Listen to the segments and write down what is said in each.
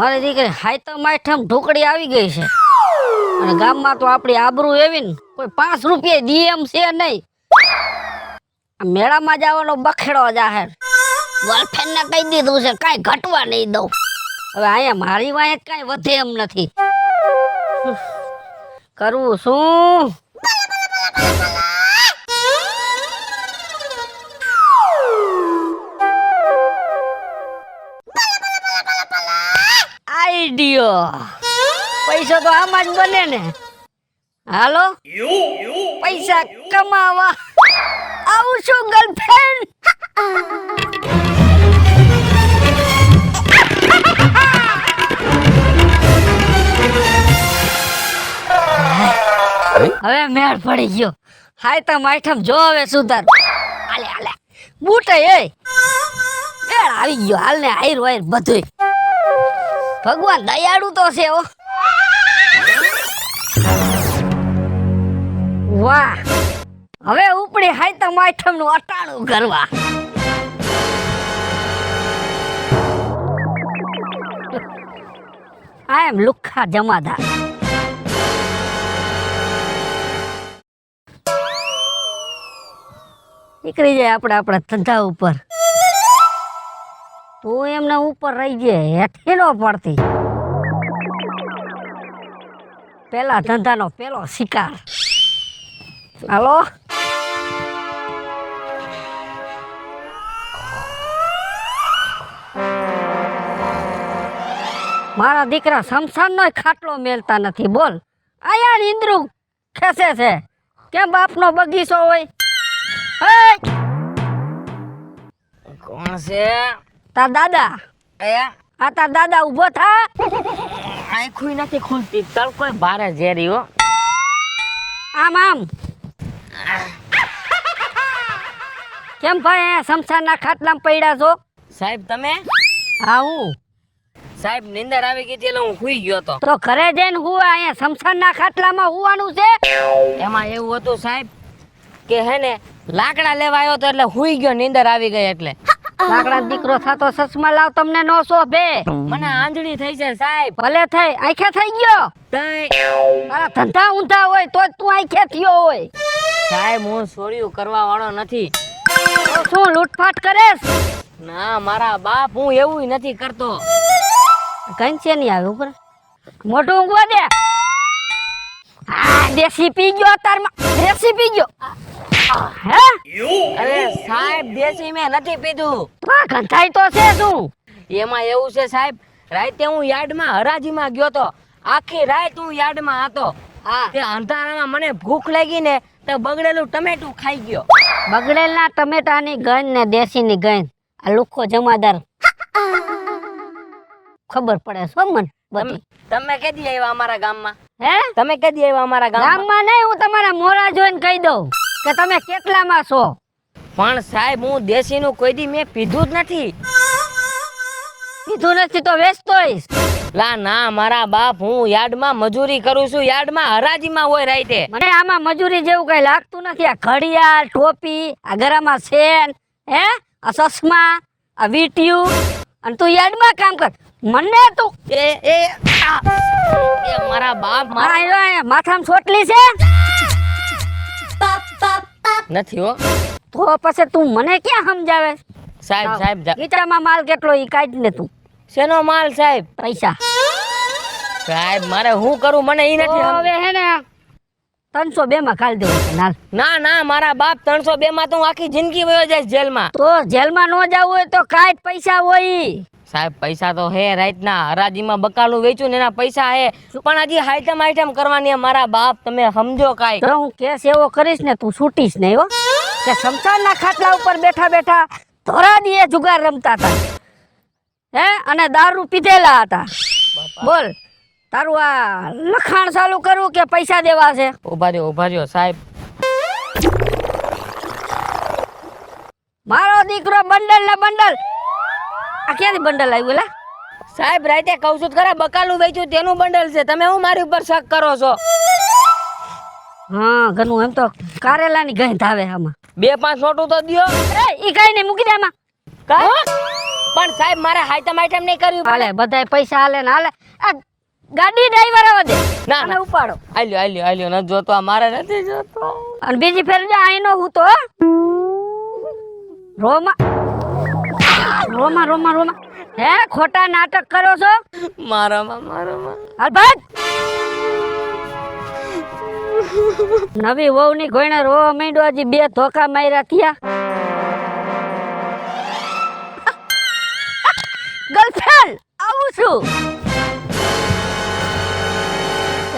મારી દીકરી હાઈતમ માઠમ ઢોકળી આવી ગઈ છે અને ગામમાં તો આપણી આબરૂ એવી ને કોઈ 5 રૂપિયા ડીએમ છે નહીં. આ મેળામાં જવાનો બખેડો જાહેર ગર્લફ્રેન્ડ ને કહી દીધું છે કાંઈ ઘટવા નહીં દઉં. હવે અહીંયા મારી વાંહે કાંઈ વધે એમ નથી. કરવું શું? આઈડિયો પૈસા તો આમાં જ બને ને. હાલો પૈસા કમાવા આવું છું ગર્લફ્રેન્ડ. હવે મેળ પડી ગયો. હાય તો માઠમ જો હવે સુધાર. હાલે હાલે બૂટે એ મેળ આવી ગયો. હાલ ને આયર વાયર બધું. ભગવાન દયાળુ તો છે. ઓ વાહ હવે ઉપડી હાય તો માઠમ નું અટાણું કરવા. આઈ એમ લુખ્ખા જમાદાર. નીકળી જાય આપણે આપણા ધંધા ઉપર. તું એમને ઉપર રહી જાય હેઠી નો પડતી. પેલા ધંધાનો પેલો શિકાર. હાલો મારા દીકરા શમશાન નો ખાટલો મેલતા નથી. બોલ આયા ઇન્દ્રુ ખેસે છે કેમ બાપનો બગીચો હોય. કોણ છે? તાર દાદા. આ તાર દાદા ઉભો થા. આંખું નથી ખુલતી. તડકો બારે ઝેરી હો. આમ આમ કેમ ભાઈ શમશાનના ખાટલામાં પડ્યા છો? સાહેબ તમે? હા હું. સાહેબ નીંદર આવી ગઈ એટલે હું સુઈ ગયો તો ઘરે જઈને હું અહીંયા શમશાનના ખાટલામાં હુવાનું છે. એમાં એવું હતું સાહેબ કે હે ને લાકડા લેવા આવ્યો તો એટલે હુઈ ગયો. નીંદર આવી ગઈ એટલે. લાકડા દીકરો થાતો સસમા લાવ તમને નો શોભે. મને આંધળી થઈ છે સાહેબ. ભલે થઈ આંખે થઈ ગયો. તારા ધંધા ઊંધા હોય તો જ તું આંખે થયો હોય. સાહેબ હું ચોરીયું કરવા વાળો નથી. તો શું લૂંટફાટ કરેસ? ના મારા બાપ હું એવું નથી કરતો. કઈ છે નહીં આવે ઉપર મોઢું ઊંઘવા દે. દેશી પી ગયો તારમાં. દેશી પી ગયો. હે અરે સાહેબ દેશી મેં નથી પીધું. ગંધાઈ તો છે શું? એમાં એવું છે સાહેબ રાતે હું યાર્ડમાં હરાજીમાં ગયો તો. આખી રાત હું યાર્ડમાં હતો. તે અંધારામાં મને ભૂખ લાગી ને તો બગડેલું ટમેટું ખાઈ ગયો. બગડેલા ટમેટાની ગંધ ને દેશીની ગંધ આ લુખ્ખો જમાદાર ખબર પડે છો મન બધી. તમે કેદી આવ્યા અમારા ગામમાં? હે તમે કેદી આવ્યા અમારા ગામમાં? નહીં હું તમારા મોરા જોઈને કહી દઉં કે તમે કેટલામાં છો. પણ સાહેબ હું દેશીનું કોઈ દી મેં પીધું જ નથી. પીધું નથી તો વેચતોઈશ. લા ના મારા બાપ હું યાર્ડમાં મજૂરી કરું છું. યાર્ડમાં હરાજીમાં હોય રાતે. મને આમાં મજૂરી જેવું કઈ લાગતું નથી. આ ઘડિયાળ ટોપી આ ગરામાં સેન હે આ ચશ્મા આ વીટિયું અને તું યાર્ડમાં કામ કર. મને તું એ મારા બાપ માથામાં ચોટલી છે નથી હો. તો પછી તું મને ક્યાં સમજાવે? સાહેબ સાહેબ ગીચડામાં માલ કેટલો ઈ કાઢ ને તું. શેનો માલ સાહેબ? પૈસા. સાહેબ મારે હું કરું મને ઈ નથી. હવે હે ને 302 માં ખાલી દેવું. ના ના મારા બાપ 302 માં તો હું આખી જિંદગી વયો જઈશ જેલમાં. તો જેલમાં ન જવું હોય તો કાંઈ પૈસા હોય. સાહેબ પૈસા તો હે રાતના હરાજીમાં બકાલું વેચું ને એના પૈસા હે. પણ હજી આઈટમ કરવાની મારા બાપ તમે સમજો કાંઈ. તો હું કેસ એવો કરીશ ને તું છૂટીશ નહીં હો. કે શમશાનના ખાટલા ઉપર બેઠા બેઠા ધોરા દીએ જુગાર રમતા હતા હે અને દારૂ પીધેલા હતા. બોલ તારું આ લખાણ ચાલુ કરવું કે પૈસા દેવા છે? ઉભા રહ્યો સાહેબ. મારો દીકરો બંડલ ને બંડલ. આ ક્યાંથી બંડલ આવ્યું લે? સાહેબ રાતે કહું છું ખરા બકાલું વેચ્યું તેનું બંડલ છે. તમે હું મારી ઉપર શક કરો છો? હા ઘણું એમ તો કારેલાની ગંધ આવે આમાં. 2-5 નોટું તો દ્યો. ઈ કઈ નહીં મૂકી દે આમાં. પણ સાહેબ મારે હાઈટમ આઈટમ નહીં કરવી હાલે બધાય પૈસા હાલે ને હાલે આ ગાડી ડ્રાઈવર આવે દે ના અને ઉપાડો આલ્યો ન જોતો આ મારે નથી જોતો અને બીજી ફેર જો આઈનો હું તો રોમા રોમા રોમા રોમા હે ખોટા નાટક કરો છો મારામાં હાલ ભાગ નવી વહુ ની ગોયણે રોવા માંડ્યો હજી 2 ધોકા માર્યા થયા ગર્લફ્રેન્ડ આવું છું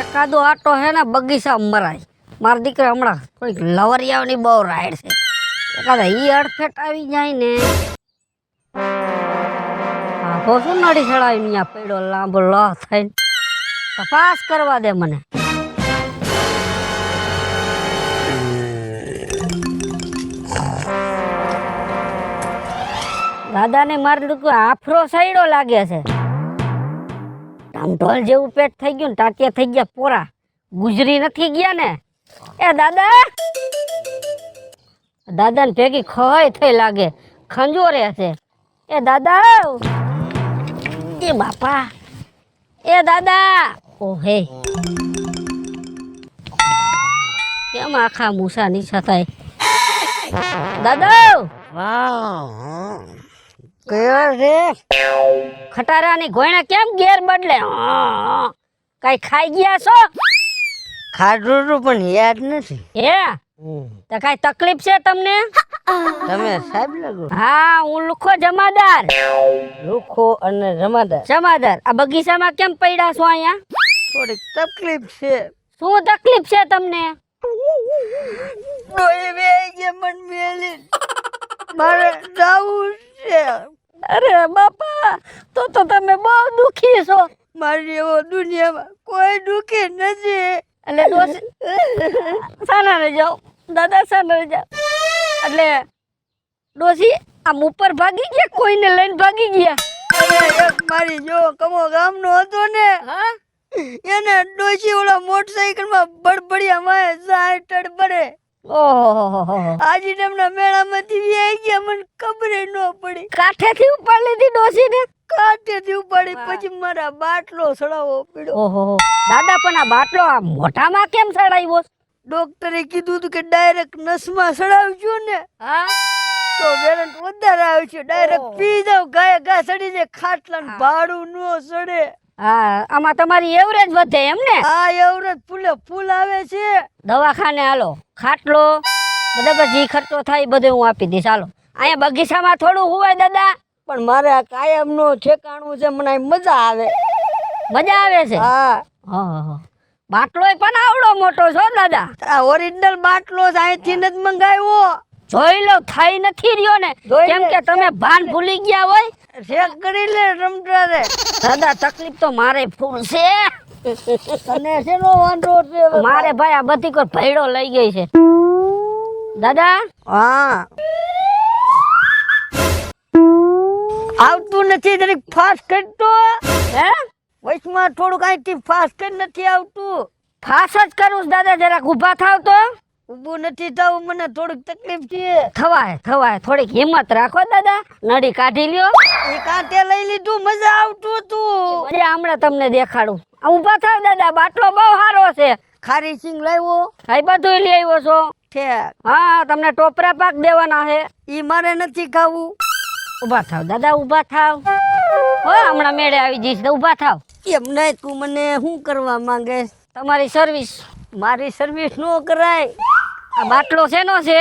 એકાદો આટો હે ને બગીચા મરાય મારા દીકરા હમણાં થોડીક લવરિયાઓની બહુ રાઈડ છે એકાદા ઈ અડફેટ આવી જાય ને આખો શું નડી ચડાવી ત્યાં પડ્યો લાંબો લ થઈને તપાસ કરવા દે મને દાદાને મારી દીકરો આફરો સાઈડો લાગે છે આમ ઢોલ જેવું પેટ થઈ ગયું ને ટાટિયા થઈ ગયા પોરા ગુજરી નથી ગયા ને એ દાદા દાદા ને ભેગી ખવાય થઈ લાગે ખંજોરે છે એ દાદા એ બાપા એ દાદા ઓ હે કેમ આખા મૂસા નીચા થાય દાદા કયો રે ખટારાની ગોયણા કેમ ગેર બદલે કઈ ખાઈ ગયા છો ખાધું તું પણ યાદ નથી હે તો કઈ તકલીફ છે તમને તમે સાહેબ લાગો હા હું લુખો જમાદાર લુખો અને જમાદાર જમાદાર આ બગીચામાં કેમ પડ્યા છો અહીંયા થોડીક તકલીફ છે શું તકલીફ છે તમને મારે જાવું છે અરે બાપા તો તમે બહુ દુખી છો મારી એવો દુનિયામાં કોઈ દુખી નથી એટલે ડોસી સાના રે જાઓ દાદા સાના રે જાઓ એટલે ડોસી આમ ઉપર ભાગી ગયા કોઈને લઈને ભાગી ગયા એક મારી જો કમો ગામનો હતો ને હા એને ડોશી ઓલા મોટરસાઇકલમાં બડબડિયા માં સાઈડ પડે ઓહો આજે તેમના મેળામાંથી વ્યાઈ ગયા મને ખબર ન પડી કાઠેથી ઉપાડ લીધી ડોસીને કાંઠેથી ઉપાડી પછી મારા બાટલો સડાવવો પડ્યો ઓહો દાદા પણ આ બાટલો આ મોઢામાં કેમ સડાવ્યો ડોક્ટરે કીધું હતું કે ડાયરેક્ટ નસમાં સડાવજો ને હા તો વેરંટ વધારે આવશે ડાયરેક્ટ પી જાવ ગાય ગા સડી જાય ખાટલા ભાડું નો સડે હા આમાં તમારી એવરેજ વધે એમ ને આ એવરેજ ફૂલ આવે છે દવાખાને હાલો ખાટલો બધા પછી ખર્ચો થાય બધું હું આપી દઈશ હાલો અહીંયા બગીચામાં થોડું હુવાય દાદા પણ મારે આ કાયમ નો ઠેકાણું છે મને મજા આવે છે હા હા બાટલો પણ આવડો મોટો છો દાદા આ ઓરિજિનલ બાટલો અહીંથી જ મંગાવ્યો જોઈ લો થઈ નથી રહ્યો ને કેમ કે તમે ભાન ભૂલી ગયા હોય ચેક કરી લે રમતા રે દાદા તકલીફ તો મારે ફૂલ છે તને શેનો વાંધો છે મારે ભાઈ આ બધી કોઈ ભેડો લઈ ગઈ છે દાદા હા આવતું નથી જરીક ફાસ્ટ કરતો હે વચમાં થોડુંક અહીંથી ફાસ્ટ કરી નથી આવતું ફાસ જ કરું દાદા જરાક ઊભા થાવ તો ઊભું નથી થવું મને થોડીક તકલીફ છે થવાય થોડીક હિંમત રાખો દાદા નડી કાઢી લ્યો એ કાંઠે લઈ લીધું મજા આવતું હતું હમણાં તમને દેખાડું આ ઊભા થાવ દાદા બાટલો બહુ સારો છે ખારી સિંગ લાવ્યો આ બધું લઈ આવ્યો છો ઠેક હા તમને ટોપરા પાક દેવાના છે ઈ મારે નથી ખાવું ઊભા થાવ દાદા ઊભા થાવ હો હમણાં મેળે આવી જઈશ તો ઊભા થાવ એમ નહીં તું મને શું કરવા માંગે તમારી સર્વિસ મારી સર્વિસ નો કરાય આ બાટલો શેનો છે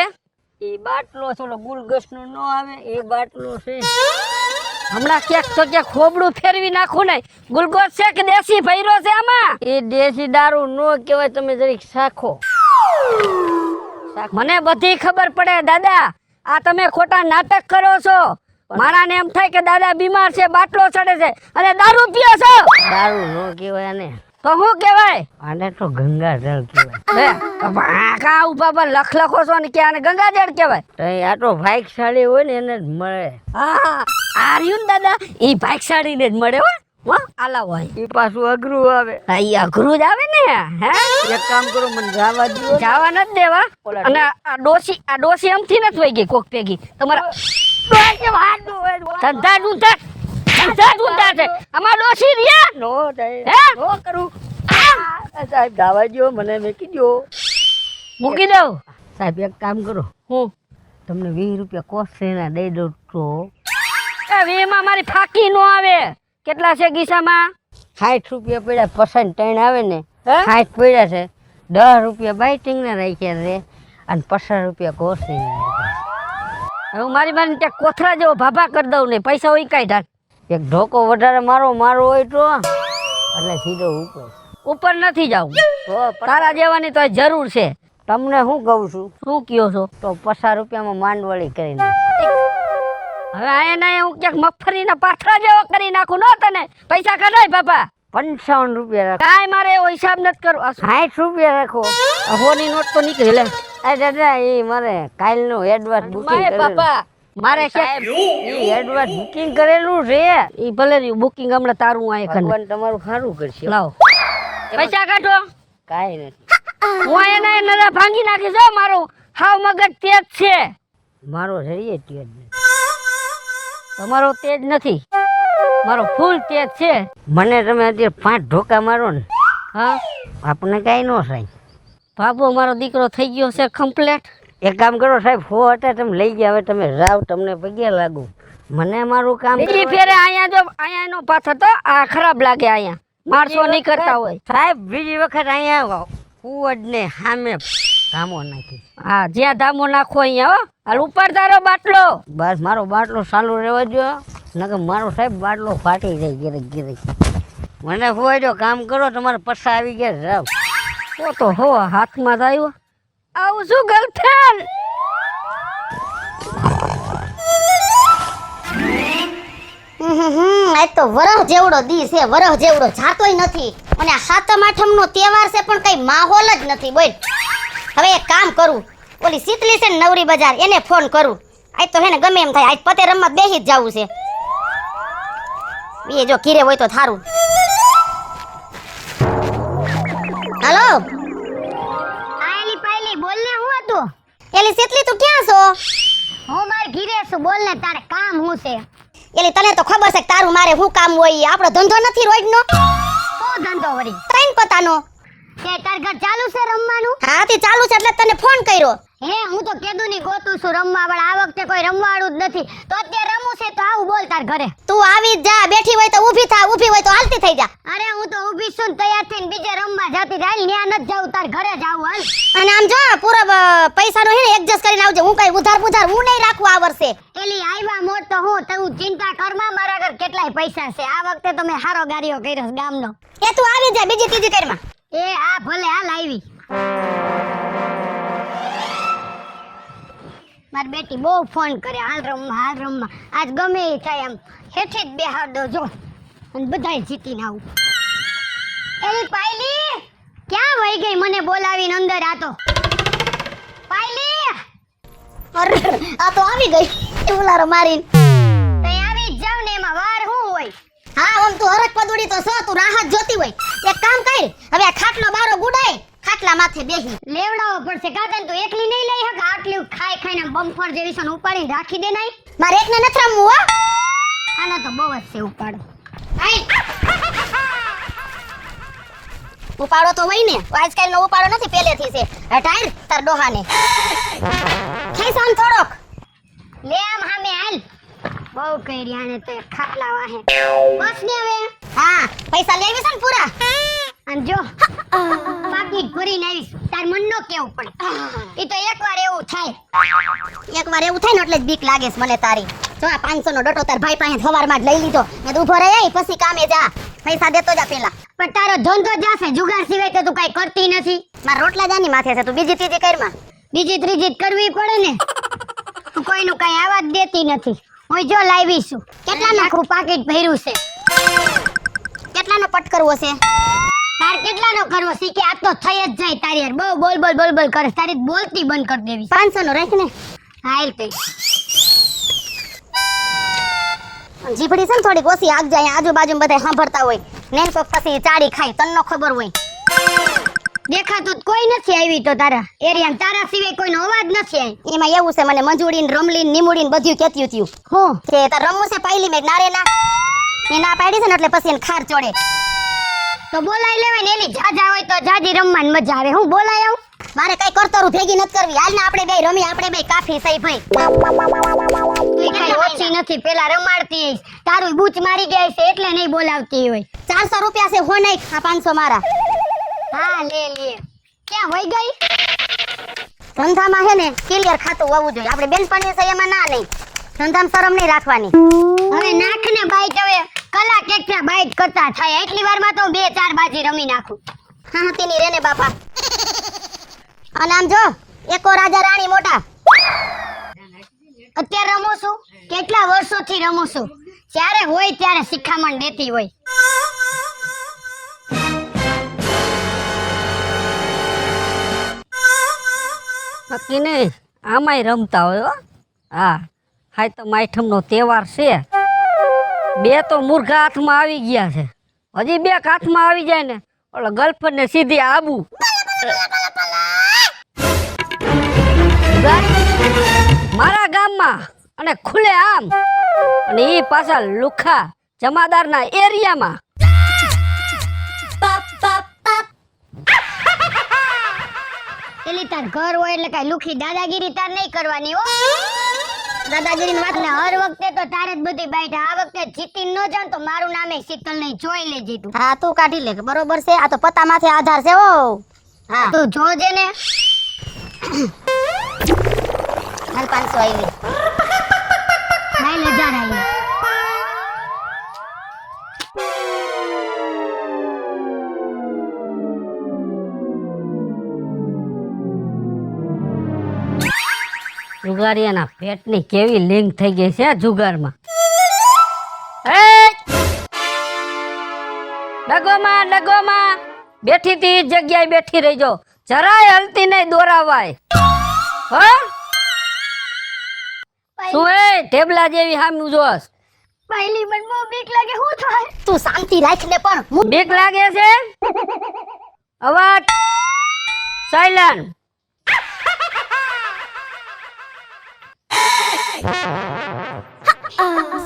એ બાટલો થોડો ગુલગસ નો ન આવે એ બાટલો છે હમણાં ક્યાંક તો ક્યાંક ખોબડું ફેરવી નાખું ને ગુલગોસ છે કે દેશી ભૈરો છે આમાં એ દેશી દારૂ નો કહેવાય તમે જરીક શાખો મને બધી ખબર પડે દાદા આ તમે ખોટા નાટક કરો છો મારાને એમ થાય કે દાદા બીમાર છે બાટલો ચડે છે અને દારૂ પીઓ છો દારૂ નો કહેવાય ને તો શું કહેવાય આને તો ગંગાજળ કહેવાય કા ઉભા પર લખો છો ને કે આને ગંગાજળ કહેવાય તો આ તો ભાઈકશાળી હોય ને એને જ મળે હા આ રહ્યું ને દાદા એ ભાગશાળીને જ મળે હો હા આલા હોય ઈ પાછું અઘરું આવે. હા ઈ અઘરું જ આવે ને હે એક કામ કરો, મને જવા દો. જવા નથી દેવા. ઓલા અને આ ડોસી એમથી નથી વઈ ગઈ કોક ભેગી તમારા ધંધા ડૂંધા છે અમાર ડોસી રહ્યા નો થાય. હે નો કરું. સાહેબ જવા દો, મને મેકી દો. મૂકી દઉં સાહેબ એક કામ કરો, હું તમને 20 રૂપિયા કોસ્ટ એના દઈ દઉં તો. વીમાં મારી ફાકી નો આવે. કેટલા છે ગીસામાં? 60 રૂપિયા પડ્યા, પસંદ ત્રણ આવે ને હે? 60 પડ્યા છે. 10 રૂપિયા બાઇટિંગ ના રાખ્યા છે અને 50 રૂપિયા કોસ્ટ હવે મારી મારી ત્યાં કોથરા જેવો ભાભા કરી દઉં ને પૈસા હોય કાંઈ ઢાક. એક ઢોકો વધારે મારો હોય તો એટલે સીધો ઉપર. ઉપર નથી જાવું. તો તારા જેવાની તો જરૂર છે. તમને શું કહું છું, શું કયો છો? તો 50 રૂપિયામાં માંડવળી કરીને. હવે આયા હું ક્યાંક મગફળીના પાથરા જેવો કરી નાખું ન તને પૈસા કઢાય બાપા. 55 રૂપિયા રાખો. કાંઈ મારે એવો હિસાબ નથી કરવો. 60 રૂપિયા રાખો. હોની નોટ તો નીકળી લે. આ દાદા એ મારે કાલનું એડવાન્સ બુકિંગ મારે કરેલું. બાપા મારે સાહેબ એ એડવાન્સ બુકિંગ કરેલું છે. ઈ ભલે રહ્યું બુકિંગ હમણાં તારું આય કને ભગવાન તમારું સારું કરશે. લાવો પૈસા કાઢો. કાંઈ નથી. હું એને નરા ભાંગી નાખીશ હો. મારું હાવ મગજ તેજ છે. મારો જરીએ ત્યો જ. તમારો તેજ નથી, મારો ફૂલ તેજ છે. મને તમે અત્યારે 5 ઢોકા મારો ને હા આપણે કાંઈ ન થાય. બાબુ મારો દીકરો થઈ ગયો છે કમ્પ્લેટ. એક કામ કરો સાહેબ, ફો હતા તમે લઈ ગયા, હવે તમે જાઓ, તમને પગે લાગુ. મને મારું કામ બીજી ફેરે અહીંયા નો પાછો તો આ ખરાબ લાગે. અહીંયા માણસો નહીં કરતા હોય. સાહેબ બીજી વખત અહીંયા કુવડ ને સામે ધામો નાખી. હા જ્યાં ધામો નાખો અહીંયા હો. હાલ ઉપર તારો બાટલો. બસ મારો બાટલો ચાલુ રહેવા દો, નકર મારો સાહેબ બાટલો ફાટી જાય ગીરક ગીરક. મને હોય જો કામ કરો, તમારે પૈસા આવી ગયા જાવ. તો હો હાથમાં જ આવ્યો. આવું શું ગર્લફ્રેન્ડ? આજ તો વરહ જેવડો દી છે, વરહ જેવડો જાતોય નથી. અને આ સાતમ આઠમનો તહેવાર છે પણ કઈ માહોલ જ નથી. બોલ હવે એક કામ કરું, ઓલી શીતલી છે ને નવરી બજાર, એને ફોન કરું. આજ તો હે ને ગમે એમ થાય, આજ પતે રમવા બેસી જ જવું છે. એ જો કીરે હોય તો થારું. હાલો આયલી પાયલી બોલ ને, હું હતું? એલી શીતલી તું ક્યાં છો? હું માર ઘીરે છું, બોલ ને તારે કામ હું છે? એલી તને તો ખબર છે કે તારું મારે શું કામ હોય. આપણો ધંધો નથી રોજનો. શું ધંધો વળી? ત્રણ પતાનો. કે તાર ઘર ચાલુ છે રમવાનું? હા તે ચાલુ છે એટલે તને ફોન કર્યો. હે હું તો કેદુની ગોતું છું રમવા વાળા, આ વખતે કોઈ રમવાળું જ નથી. તો અત્યારે રમવું છે તો આવું બોલ તાર ઘરે. તું આવી જ જા, બેઠી હોય તો ઊભી થા, ઊભી હોય તો હાલતી થઈ જા. અરે હું તો ઊભી છું ને તૈયાર થઈને બીજે રમવા જાતી રહી. ન્યા ન જાઉં, તાર ઘરે જાવું હાલ. અને આમ જો પૂરો પૈસાનો હે ને એડજસ્ટ કરીને આવજે. હું કઈ ઉધાર હું નહીં રાખું આ વર્ષે. એલી આવ્યા મોટ તો હું તું ચિંતા કરમાં, મારા ઘર કેટલાય પૈસા છે. આ વખતે તો મેં હારો ગાડીઓ કર્યો છે ગામનો. એ તું આવી જા બીજી ત્રીજી કરમાં. એ આ ભલે હાલ આવી. મારી બેટી બહુ ફોન કરે, હાલ રમવા. આજ ગમે એ થાય એમ હેઠે જ બેહાડ દો જો, અને બધાય જીતીને આવું. એલી પાયલી ક્યાં વહી ગઈ મને બોલાવીને અંદર? આ તો પાયલી, અરે આ તો આવી ગઈ ઉલારો મારીને. તઈ આવી જ જાવ ને, એમાં વાર શું હોય? હા ઓમ તું હરક પદુડી તો છો, તું રાહત જોતી હોય. એક કામ કર, હવે આ ખાટલો બારો ગુડાય, ખાટલા માથે બેહી લેવડાવો પડશે. કાતન તું એકલી નહીં લઈ હક. આટલી ખાઈ ખાઈને બમ્ફર જેવી છે ઉપાડીને રાખી દે નહીં. મારે એકને નથી રમવું હો. આનો તો બહુ જ છે ઉપાડો. ઉપાડો તો હોય ને, આજકાલ નો ઉપાડો નથી, પહેલેથી છે. હટાય તાર ડોહાને ખેસાન થોડોક લે આમ હામે હાલ. બહુ કરી આને તો ખાટલા વાહે. બસ ને હવે. હા પૈસા લેવી છે ને પૂરા. અને જો પાકીટ ભરીને આવીશ, તાર મન નો કેવું પડે. એ તો એકવાર એવું થાય, એકવાર એવું થાય ને એટલે જ બીક લાગે છે મને તારી. જો આ 500 નો ડટો તાર ભાઈ પાસે સવારમાં જ લઈ લીધો. મેં ઊભો રહી પછી કામે જા, પૈસા દેતો જા પેલા. પણ તારો ધંધો જાશે, જુગાર સિવાય તો તું કઈ કરતી નથી. મારા રોટલા જાની માથે છે, તું બીજી ત્રીજી કરમાં. બીજી ત્રીજી કરવી પડે ને. તું કોઈનું કઈ આવા જ દેતી નથી. હું જો લાવી છું. કેટલાનું આખું પાકીટ ભર્યું છે. કેટલાનો પટ કરવો છે? તાર કેટલાનો કરવો છે? કે આ તો થઈ જ જાય તારી યાર. બહુ બોલ કરે. તારી બોલતી બંધ કરી દેવી. 500 નો રાખ ને. હાલ કઈ અને જીભડી છે ને થોડીક ઓછી આગ જાય આજુબાજુ બધા સાંભળતા હોય ને કોક પછી ચાડી ખાય તને નો ખબર હોય દેખાતું તો કોઈ નથી આવી તો તારા એરિયા તારા સિવાય કોઈનો અવાજ નથી આવી એમાં એવું છે મને મંજુડી ને રમલી ને નીમુડી ને બધું કેતી હતી હું કે તાર રમવું છે પાયલી મેં નારે ના એ ના પાડી છે ને એટલે પછી એને ખાર ચોડે તો બોલાઈ લેવાય ને એની જાજા હોય તો જાજી રમવાની મજા આવે હું બોલાય આવું મારે કઈ કરતરું ભેગી નથી કરવી હાલ ને આપણે બે રમી આપણે બે કાફી સહી ભાઈ તું કઈ ઓછી નથી પેલા રમાડતી હઈશ તારું બૂચ મારી ગયા છે એટલે નહીં બોલાવતી હોય 400 રૂપિયા છે હો નહીં આ 500 મારા હા લે ક્યાં હોય ગઈ ધંધામાં હે ને ક્લિયર ખાતું હોવું જોઈએ આપણે બેનપણી છે એમાં ના નહીં ધંધામાં શરમ નહીં રાખવાની હવે નાખ ને બાઈટ હવે કલાક એકલા બાઈટ કરતા થાય એટલી વારમાં તો 2-4 બાજી રમી નાખું હા તેની રેને બાપા અને આમ જો એકો રાજા રાણી મોટા અત્યારે રમું છું કેટલા વર્ષોથી રમું છું જ્યારે હોય ત્યારે શિખામણ દેતી હોય નક્કી નહીં આમાંય રમતા હોય હો. હા હાય તો માઠમનો તહેવાર છે બે તો મૂર્ખા હાથમાં આવી ગયા છે હજી બે હાથમાં આવી જાય ને ઓલો ગર્લફ્રેન્ડ ને સીધી આબુ મારા ગામમાં અને ખુલે આમ અને એ પાછા લુખા જમાદારના એરિયામાં એલી તાર ઘર હોય એટલે કઈ લુખી દાદાગીરી તાર નહીં કરવાની હો દાદાગીરીની વાત ને હર વખતે તો તારે જ બધી બાઈટ આ વખતે જીતી ન જાન તો મારું નામે શીતલ નહીં જોઈ લેજે તું હા તું કાઢી લે બરોબર છે આ તો પતા માથે આધાર છે હો હા તું જોજે ને હાલ 500 આવી હાલ 1000 આવી જુગારિયાના પેટની કેવી લિંક થઈ ગઈ છે જુગારમાં ડગોમાં બેઠી તી જગ્યાએ બેઠી રહીજો જરાય હલતી નહીં દોરાવાય હો શું એ ટેબલા જેવી હામી જોસ પહેલી મન બહુ બીક લાગે હું થાય તું શાંતિ રાખ ને પણ બીક લાગે છે અવાજ સાયલન્ટ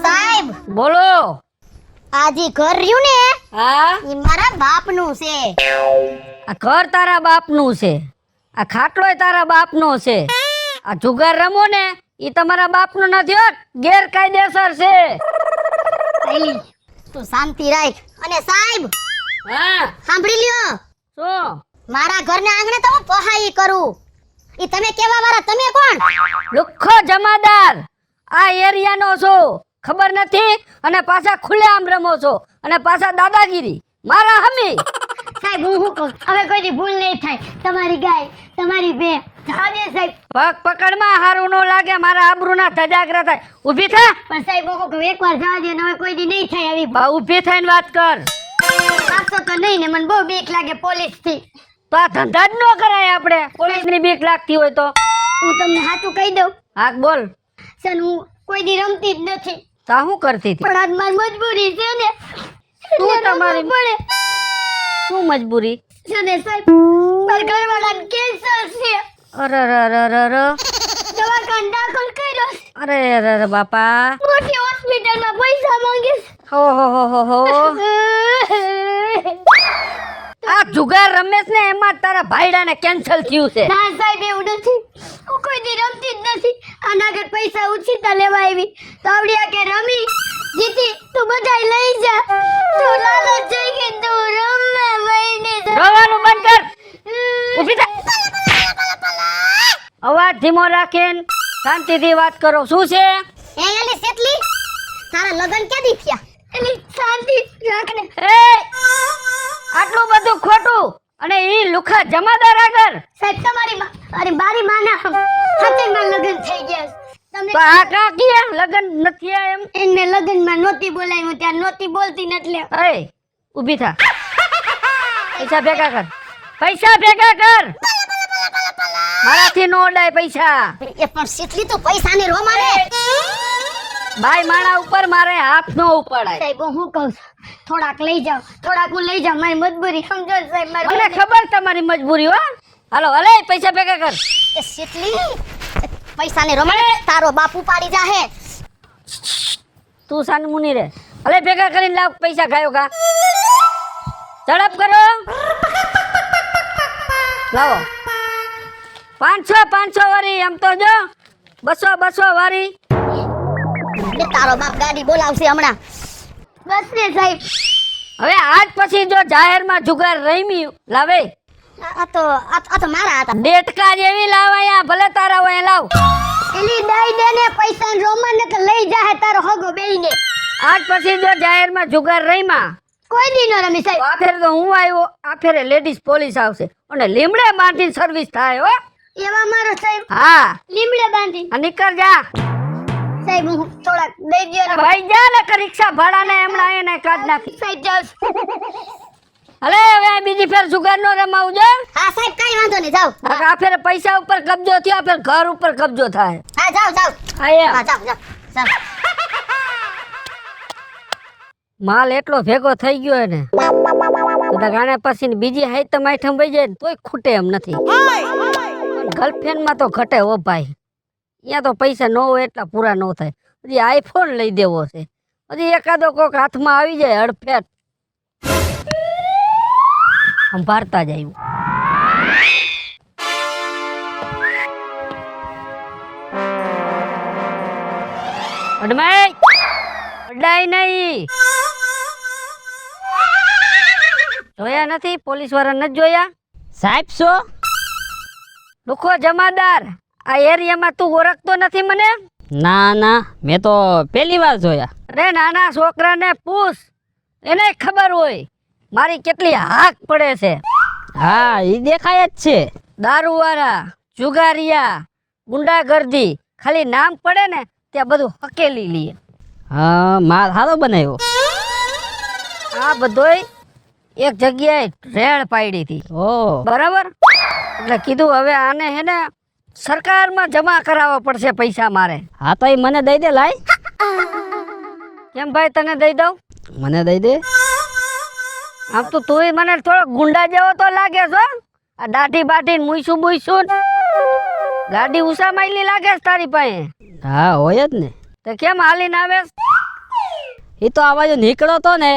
સાહેબ બોલો આજી ઘર રહ્યું ને હા ઈ મારા બાપનું છે આ ઘર તારા બાપનું છે આ ખાટલોય તારા બાપનો છે આ જુગાર રમો ને ઈ તમારા બાપનું નથી હો ગેરકાયદેસર છે પહેલી તું શાંતિ રાખ અને સાહેબ હા સાંભળી લ્યો શું મારા ઘરને આંગણે તો હું પહાઈ કરું ઈ તમે કેવા વાળા તમે કોણ લુખ્ખો જમાદાર આ એરિયાનો છો ખબર નથી અને પાછા ખુલ્લે આમ રમો છો અને પાછા દાદાગીરી મારા હમી સાહેબ હું કહું હવે કોઈ ભૂલ નહીં થાય તમારી ગાય તમારી બે જાવે સાહેબ પગ પકડમાં હારું નો લાગે મારા આબરૂના ધજાગરા થાય ઊભી થા પણ સાહેબ હું કહું એકવાર જવા દે ને હવે કોઈ દી નહીં થાય આવી બા ઊભી થઈને વાત કર પાછો તો નહીં ને મને બહુ બીક લાગે પોલીસ થી તો આ ધંધા જ ન કરાય આપણે પોલીસની બીક લાગતી હોય તો હું તમને સાચું કહી દઉં હા બોલ સન હું કોઈ દી રમતી જ નથી તા શું કરતી હતી પણ આજ મારી મજબૂરી છે ને શું એટલે તમારી રમવું પડે શું મજબૂરી છે ને સાહેબ મારા ઘરવાળાને કેન્સર છે અરે દવાખાને દાખલ કર્યો છે. અરે બાપા મોટી હોસ્પિટલમાં પૈસા માંગે હો આ જુગાર રમેશ ને એમાં તારા ભાઈડાને કેન્સલ થયું છે ના સાહેબ એવું નથી હું કોઈ દી રમતી જ નથી આના આગળ પૈસા ઉછીતા લેવા આવી તો આવડિયા કે રમી જીતી તું બધાય લઈ જા તું લાલચ જઈ કે તું રમે વઈને રોવાનું બંધ કર ઊભી થા અવાજ ધીમો રાખીને શાંતિથી વાત કરો શું છે એ એલી સેટલી તારા લગન ક્યાંથી થયા એલી શાંતિ રાખને એ આટલું બધું ખોટું અને ઈ લુખા જમાદાર આગળ સાહેબ તમારી અરે મારી માના સત્યમાં લગન થઈ ગયા તમે તો આ કા કિયા લગન નથી આ એમ એને લગનમાં નહોતી બોલાવ્યું ત્યાં નહોતી બોલતી ને એટલે એ ઊભી થા પૈસા ભેગા કર મારાથી નો ઓડાય પૈસા એ પણ સેટલી તો પૈસાને રોમાને બાઈ માણા ઉપર મારે હાથ નો ઉપાડાય. સાહેબ હું કહું છું થોડાક લઈ જાઓ, થોડાક હું લઈ જાઉં, મારી મજબૂરી સમજો ને સાહેબ. મને મારી ખબર તમારી મજબૂરી હો. હાલો હલે પૈસા ભેગા કર. એ શીતલી પૈસાને રમણે તારો બાપુ પાડી જાહે. તું સાન મુની રે. હલે ભેગા કરીને લાવ પૈસા ખાયો કા. ઝડપ કરો. લાવો 500 વાળી એમ તો જો 200 વાળી. એ તારો બાપ ગાડી બોલાવશે હમણાં. બસ ને સાહેબ. હવે આજ પછી જો જાહેરમાં જુગાર રમી લાવે આ તો મારા હતા. ડેટકા જેવી લાવાયા ભલે તારા હોય લાવ. એલી દઈ દે ને પૈસા રોમન ને લઈ જાહે તારો હગો બેઈને. આજ પછી જો જાહેરમાં જુગાર રમ્યા કોઈ દી ન રમી તો સાહેબ. આ ફેરે તો હું આવ્યો, આ ફેરે લેડીઝ પોલીસ આવશે અને લીમડે બાંધીને સર્વિસ થાય હો. એવા મારો સાહેબ હા લીમડે બાંધી. આ નીકળ જા. સાહેબ હું થોડાક દઈ દ્યો ને. ભાઈ જા ને કે રિક્ષા ભાડાને હમણાં એને કાઢ નાખી. સાહેબ જાવ. હલે હવે આ બીજી ફેર જુગાર નો રમાવજો. હા સાહેબ કઈ વાંધો નહીં જાવ. આ ફેરે પૈસા ઉપર કબજો થયો, આ ફેર ઘર ઉપર કબજો થાય. હા જાવ જાવ. આયા હા જાવ જાવ જાવ. માલ એટલો ભેગો થઈ ગયો હે ને તો ગાણા પછી બીજી હાઈટમ આઈટમ વહી જાય ને તોય ખૂટે એમ નથી. ગર્લફ્રેન્ડ માં તો ઘટે હો ભાઈ. અહીંયા તો પૈસા ન હોય એટલા પૂરા ન થાય. હજી આઈફોન લઈ દેવો છે. હજી એકાદો કોક હાથમાં આવી જાય હડફેટ સંભાળતા જ આવ્યું. અડમાઈ અડાઈ નહીં. જોયા નથી પોલીસ વાળા નથી જોયા? સાહેબ છો? લુખો જમાદાર આ એરિયામાં તું ઓળખતો નથી મને? ના ના, મેં તો પહેલી વાર જોયા. અરે નાના છોકરાને પૂછ, એને ખબર હોય મારી કેટલી હાક પડે છે. હા ઈ દેખાય જ છે. દારૂવાળા, જુગારિયા, ગુંડાગર્દી ખાલી નામ પડે ને ત્યાં બધું હકેલી લે. હા માલ સારો બનાવ્યો. આ બધોય એક જગ્યાએ રેડ પાડી હતી ઓ બરાબર. એટલે કીધું હવે આને હે ને સરકારમાં જમા કરાવવા પડશે પૈસા મારે. હા તો એ મને દઈ દે. લાય કેમ ભાઈ તને દઈ દઉં? મને દઈ દે. આમ તો તુંય મને થોડો ગુંડા જેવો તો લાગે છો. આ દાઢી બાઢી મૂઈશું બુઈશું ગાડી ઉષા માયલી લાગે છે તારી પાસે. હા હોય જ ને. તો કેમ હાલીને આવેસ? એ તો આ બાજુ નીકળો તો ને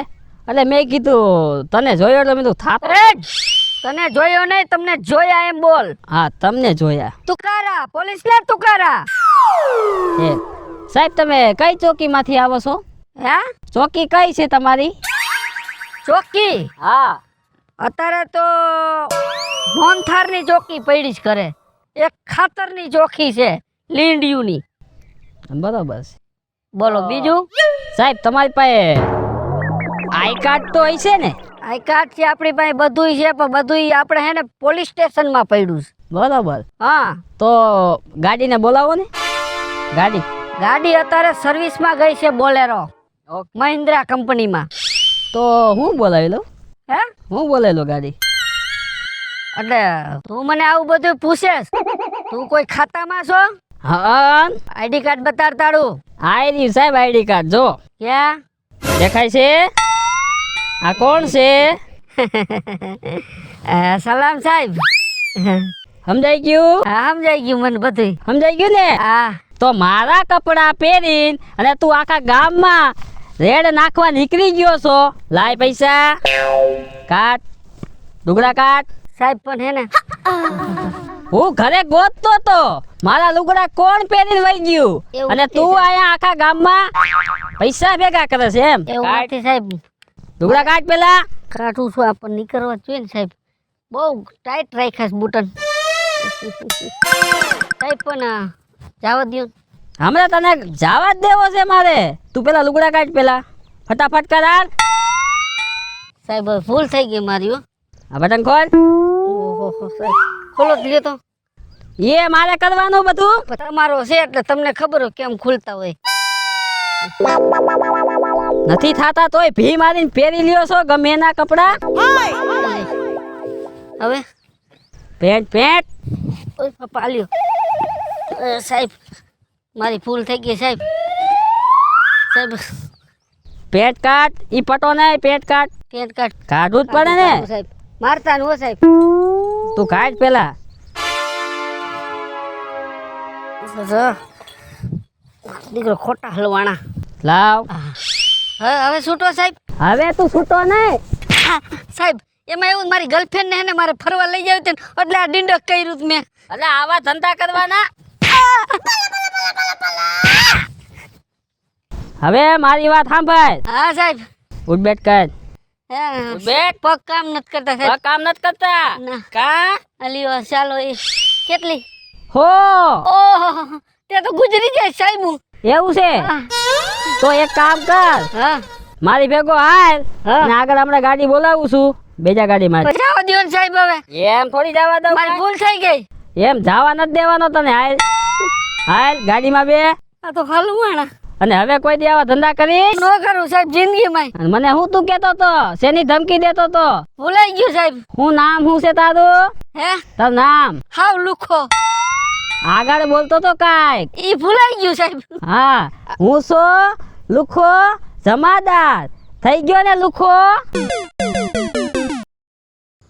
એટલે મેં કીધું તને જોયો એટલે મેં કીધું થાપ. એ તને જોયો નહીં, તમને જોયા એમ બોલ. હા તમને જોયા. તુકારા પોલીસ ને તુકારા. એ સાહેબ તમે કઈ ચોકીમાંથી આવો છો? હે ચોકી કઈ છે તમારી? ચોકી હા અત્યારે તો મોનથારની ચોકી પડી જ કરે. એક ખાતરની ચોકી છે લીંડિયુની. બરોબર છે. બોલો બીજું? સાહેબ તમારી પાસે આઈ કાર્ડ તો હોય છે ને? આઈ કાર્ડ છે આપણી પાસે, બધુંય છે પણ બધુંય આપણે હે ને પોલીસ સ્ટેશનમાં પડ્યું છે. બરોબર. હા તો ગાડીને બોલાવો ને. ગાડી અત્યારે સર્વિસમાં ગઈ છે બોલેરો મહિન્દ્રા કંપનીમાં. તો હું બોલાવી લઉં. હે હું બોલાવી લઉં ગાડી. એટલે તું મને આવું બધું પૂછેસ? તું કોઈ ખાતામાં છો? હા આઈડી કાર્ડ બતાડ તારું. આઈડી સાહેબ આઈડી કાર્ડ જો ક્યાં દેખાય છે. આ કોણ છે? સલામ સાહેબ. સમજાઈ ગયું? હા સમજાઈ ગયું મને બધું. સમજાઈ ગયું ને? હા તો મારા કપડા પહેરીને અને તું આખા ગામમાં રેડ નાખવા નીકળી ગયો છો. લાય પૈસા કાટ, લુગડા કાટ. સાહેબ પણ હે ને હું ઘરે ગોતતો તો મારા લુગડા કોણ પહેરીને વહી ગયું એવું અને તું અહીંયા આખા ગામમાં પૈસા ભેગા કરે છે એમ? એવું કાટ, નથી સાહેબ. લુગડા કાટ પેલા. કાઢું છું આપણને નીકળવા જોઈએ ને સાહેબ. બહુ ટાઈટ રાખ્યા છે બુટન. સાહેબ પણ જવા દો. હમણાં તને જવા જ દેવો છે મારે. તું પેલા લુગડા કાઢ પેલા ફટાફટ કરાર. સાહેબ હવે ભૂલ થઈ ગઈ મારી હો. આ બટન ખોલ. ઓહો સાહેબ ખોલો જ લ્યો તો. એ મારે કરવાનું બધું. પણ તમારો છે એટલે તમને ખબર હોય કેમ ખુલતા હોય. નથી થાતા તોય ભી મારીને પહેરી લ્યો છો ગમે એના કપડા. હવે પેન્ટ પેન્ટ. ઓય પપ્પા લ્યો. સાહેબ મારી ભૂલ થઈ ગઈ સાહેબ. સાહેબ પેટ કાટ ઈ પટો નહીં પેટ કાટ પેટ કાટ કાઢવું જ પડે ને સાહેબ મારતા ન હો સાહેબ. તું કાઢ પેલા દીકરો ખોટા હલવાણા. લાવ હવે છૂટો સાહેબ. હવે તું છૂટો નહીં સાહેબ એમાં એવું મારી ગર્લફ્રેન્ડ ને મારે ફરવા લઈ જાવ એટલે આ ડીંડક કર્યું તું મેં. એટલે આવા ધંધા કરવાના હવે મારી વાત સાંભળ હા સાહેબ. ઉઠ બેઠ કર બેટ પગ કામ નથી કરતા સાહેબ. કામ નથી કરતા ના. કા અલીઓ ચાલો એ કેટલી હો ઓહો તે તો ગુજરી જાય સાહેબ હું. એવું છે તો એક કામ કર હા મારી ભેગો હાલ હા. અને આગળ હમણાં ગાડી બોલાવું છું બેજા ગાડી માં જવા દો ને સાહેબ હવે એમ થોડી જવા દઉં મારી ભૂલ થઈ ગઈ. એમ જવા નથી દેવાનો તને હાલ હાલ ગાડીમાં બે આ તો હલવાણા અને હવે કોઈ દી આવા ધંધા કરીશ ન કરું સાહેબ જિંદગીમાં. અને મને હું તું કેતો તો શેની ધમકી દેતો તો ભૂલાઈ ગયું સાહેબ. હું નામ હું છે તારું હે તારું નામ હાવ લુખો આગળ બોલતો તો કાંઈક ઈ ભૂલાઈ ગયું સાહેબ. હા હું છો લુખો જમાદાર થઈ ગયો ને લુખો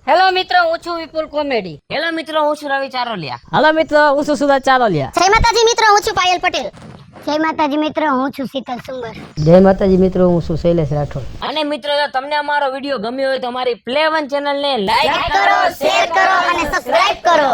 હેલો મિત્રો હું છું વિપુલ કોમેડી. હેલો મિત્રો હું છું રવિ ચારોલિયા હલો મિત્રો હું છું સુરજ ચારોલિયા જય માતાજી મિત્રો, હું છું પાયલ પટેલ. જય માતાજી મિત્રો, હું છું શીતલ સુંબર. જય માતાજી મિત્રો હું છું શૈલેષ રાઠોડ અને મિત્રો જો તમને અમારો વિડીયો ગમ્યો હોય તો અમારી પ્લે વન ચેનલ ને લાઈક કરો, શેર કરો અને સબસ્ક્રાઇબ કરો.